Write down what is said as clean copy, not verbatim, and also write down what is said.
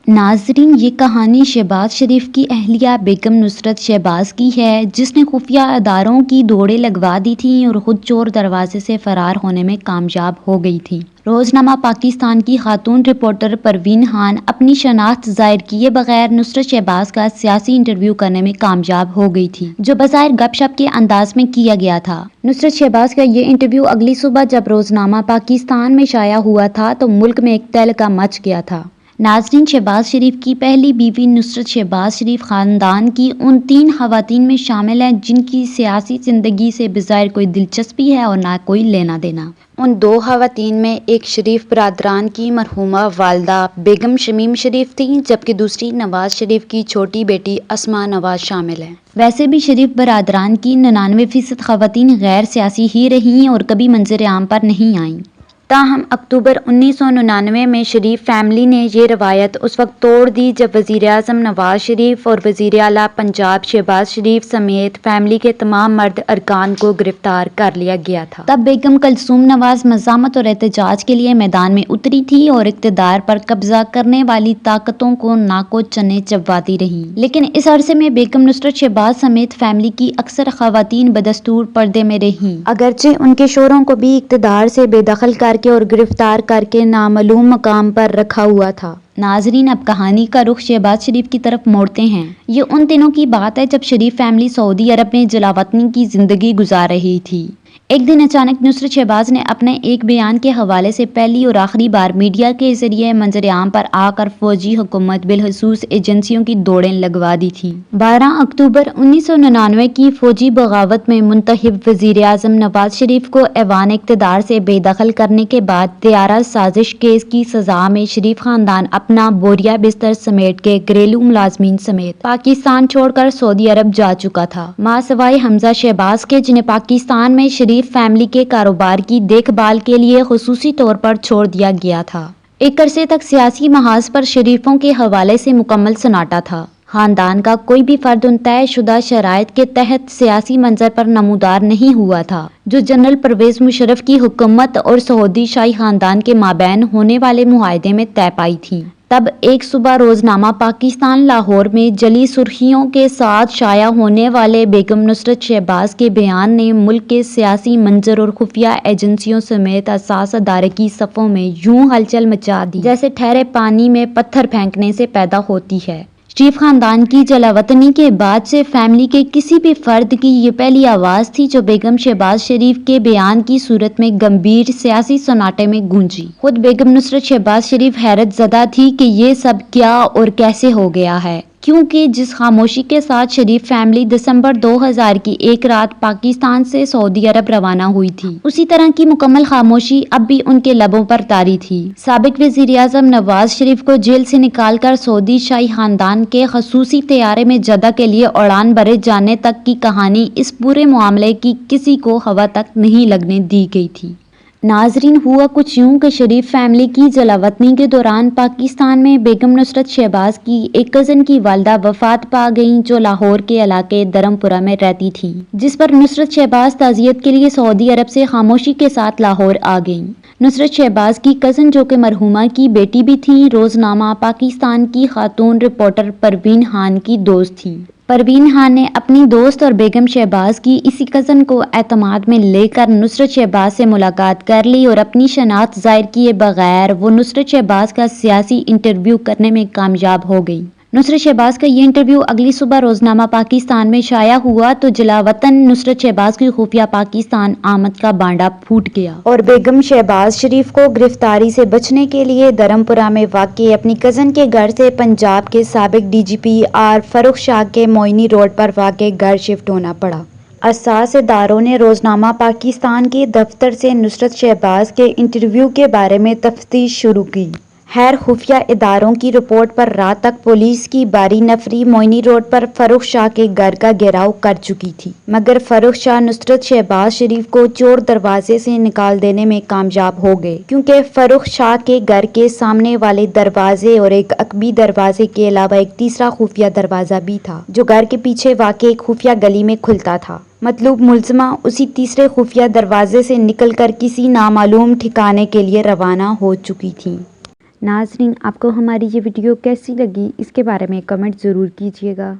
ناظرین، یہ کہانی شہباز شریف کی اہلیہ بیگم نصرت شہباز کی ہے، جس نے خفیہ اداروں کی دوڑیں لگوا دی تھیں اور خود چور دروازے سے فرار ہونے میں کامیاب ہو گئی تھی۔ روزنامہ پاکستان کی خاتون رپورٹر پروین خان اپنی شناخت ظاہر کیے بغیر نصرت شہباز کا سیاسی انٹرویو کرنے میں کامیاب ہو گئی تھی، جو بظاہر گپ شپ کے انداز میں کیا گیا تھا۔ نصرت شہباز کا یہ انٹرویو اگلی صبح جب روزنامہ پاکستان میں شائع ہوا تھا تو ملک میں ایک تہلکہ مچ گیا تھا۔ ناظرین، شہباز شریف کی پہلی بیوی نصرت شہباز شریف خاندان کی ان 3 خواتین میں شامل ہیں جن کی سیاسی زندگی سے بظاہر کوئی دلچسپی ہے اور نہ کوئی لینا دینا۔ ان 2 خواتین میں ایک شریف برادران کی مرحومہ والدہ بیگم شمیم شریف تھیں، جبکہ دوسری نواز شریف کی چھوٹی بیٹی اسماء نواز شامل ہیں۔ ویسے بھی شریف برادران کی 99% خواتین غیر سیاسی ہی رہیں اور کبھی منظر عام پر نہیں آئیں۔ تاہم اکتوبر 1999 میں شریف فیملی نے یہ روایت اس وقت توڑ دی جب وزیر اعظم نواز شریف اور وزیر اعلیٰ پنجاب شہباز شریف سمیت فیملی کے تمام مرد ارکان کو گرفتار کر لیا گیا تھا۔ تب بیگم کلثوم نواز مزاحمت اور احتجاج کے لیے میدان میں اتری تھی اور اقتدار پر قبضہ کرنے والی طاقتوں کو ناکو چنے چبواتی رہیں، لیکن اس عرصے میں بیگم نصرت شہباز سمیت فیملی کی اکثر خواتین بدستور پردے میں رہیں، اگرچہ ان کے شوہروں کو بھی اقتدار سے بے دخل کر کے اور گرفتار کر کے نامعلوم مقام پر رکھا ہوا تھا۔ ناظرین، اب کہانی کا رخ شہباز شریف کی طرف موڑتے ہیں۔ یہ ان دنوں کی بات ہے جب شریف فیملی سعودی عرب میں جلاوطنی کی زندگی گزار رہی تھی۔ ایک دن اچانک نصرت شہباز نے اپنے ایک بیان کے حوالے سے پہلی اور آخری بار میڈیا کے ذریعے منظر عام پر آ کر فوجی حکومت بالخصوص ایجنسیوں کی دوڑیں لگوا دی تھی۔ 12 اکتوبر 1999 کی فوجی بغاوت میں منتخب وزیر اعظم نواز شریف کو ایوان اقتدار سے بے دخل کرنے کے بعد طیارہ سازش کیس کی سزا میں شریف خاندان اپنا بوریا بستر سمیٹ کے گھریلو ملازمین سمیت پاکستان چھوڑ کر سعودی عرب جا چکا تھا، ماں سوائے حمزہ شہباز کے، جنہیں پاکستان میں شریف فیملی کے کاروبار کی دیکھ بھال کے لیے خصوصی طور پر چھوڑ دیا گیا تھا۔ ایک عرصے تک سیاسی محاذ پر شریفوں کے حوالے سے مکمل سناٹا تھا۔ خاندان کا کوئی بھی فرد ان طے شدہ شرائط کے تحت سیاسی منظر پر نمودار نہیں ہوا تھا جو جنرل پرویز مشرف کی حکومت اور سعودی شاہی خاندان کے مابین ہونے والے معاہدے میں طے پائی تھی۔ تب ایک صبح روزنامہ پاکستان لاہور میں جلی سرخیوں کے ساتھ شائع ہونے والے بیگم نصرت شہباز کے بیان نے ملک کے سیاسی منظر اور خفیہ ایجنسیوں سمیت حساس ادارے کی صفوں میں یوں ہلچل مچا دی جیسے ٹھہرے پانی میں پتھر پھینکنے سے پیدا ہوتی ہے۔ شریف خاندان کی جلاوطنی کے بعد سے فیملی کے کسی بھی فرد کی یہ پہلی آواز تھی جو بیگم شہباز شریف کے بیان کی صورت میں گمبھیر سیاسی سناٹے میں گونجی۔ خود بیگم نصرت شہباز شریف حیرت زدہ تھی کہ یہ سب کیا اور کیسے ہو گیا ہے، کیونکہ جس خاموشی کے ساتھ شریف فیملی دسمبر 2000 کی ایک رات پاکستان سے سعودی عرب روانہ ہوئی تھی، اسی طرح کی مکمل خاموشی اب بھی ان کے لبوں پر طاری تھی۔ سابق وزیر اعظم نواز شریف کو جیل سے نکال کر سعودی شاہی خاندان کے خصوصی طیارے میں جدہ کے لیے اڑان بھرے جانے تک کی کہانی اس پورے معاملے کی کسی کو ہوا تک نہیں لگنے دی گئی تھی۔ ناظرین، ہوا کچھ یوں کہ شریف فیملی کی جلاوطنی کے دوران پاکستان میں بیگم نصرت شہباز کی ایک کزن کی والدہ وفات پا گئیں جو لاہور کے علاقے دھرم پورہ میں رہتی تھی، جس پر نصرت شہباز تعزیت کے لیے سعودی عرب سے خاموشی کے ساتھ لاہور آ گئیں۔ نصرت شہباز کی کزن، جو کہ مرحومہ کی بیٹی بھی تھی، روزنامہ پاکستان کی خاتون رپورٹر پروین خان کی دوست تھیں۔ پروین خان نے اپنی دوست اور بیگم شہباز کی اسی کزن کو اعتماد میں لے کر نصرت شہباز سے ملاقات کر لی اور اپنی شناخت ظاہر کیے بغیر وہ نصرت شہباز کا سیاسی انٹرویو کرنے میں کامیاب ہو گئی۔ نصرت شہباز کا یہ انٹرویو اگلی صبح روزنامہ پاکستان میں شائع ہوا تو جلاوطن نصرت شہباز کی خفیہ پاکستان آمد کا بانڈا پھوٹ گیا اور بیگم شہباز شریف کو گرفتاری سے بچنے کے لیے دھرم پورہ میں واقع اپنی کزن کے گھر سے پنجاب کے سابق ڈی جی پی آر فاروق شاہ کے موئنی روڈ پر واقع گھر شفٹ ہونا پڑا۔ حساس اداروں نے روزنامہ پاکستان کے دفتر سے نصرت شہباز کے انٹرویو کے بارے میں تفتیش شروع کی۔ خیر، خفیہ اداروں کی رپورٹ پر رات تک پولیس کی باری نفری موئنی روڈ پر فاروق شاہ کے گھر کا گھیراؤ کر چکی تھی، مگر فاروق شاہ نصرت شہباز شریف کو چور دروازے سے نکال دینے میں کامیاب ہو گئے، کیونکہ فاروق شاہ کے گھر کے سامنے والے دروازے اور ایک عقبی دروازے کے علاوہ ایک تیسرا خفیہ دروازہ بھی تھا جو گھر کے پیچھے واقع ایک خفیہ گلی میں کھلتا تھا۔ مطلوب ملزمہ اسی تیسرے خفیہ دروازے سے نکل کر کسی نامعلوم ٹھکانے کے لیے روانہ ہو چکی تھیں۔ ناظرین، آپ کو ہماری یہ ویڈیو کیسی لگی اس کے بارے میں کمنٹ ضرور کیجیے گا۔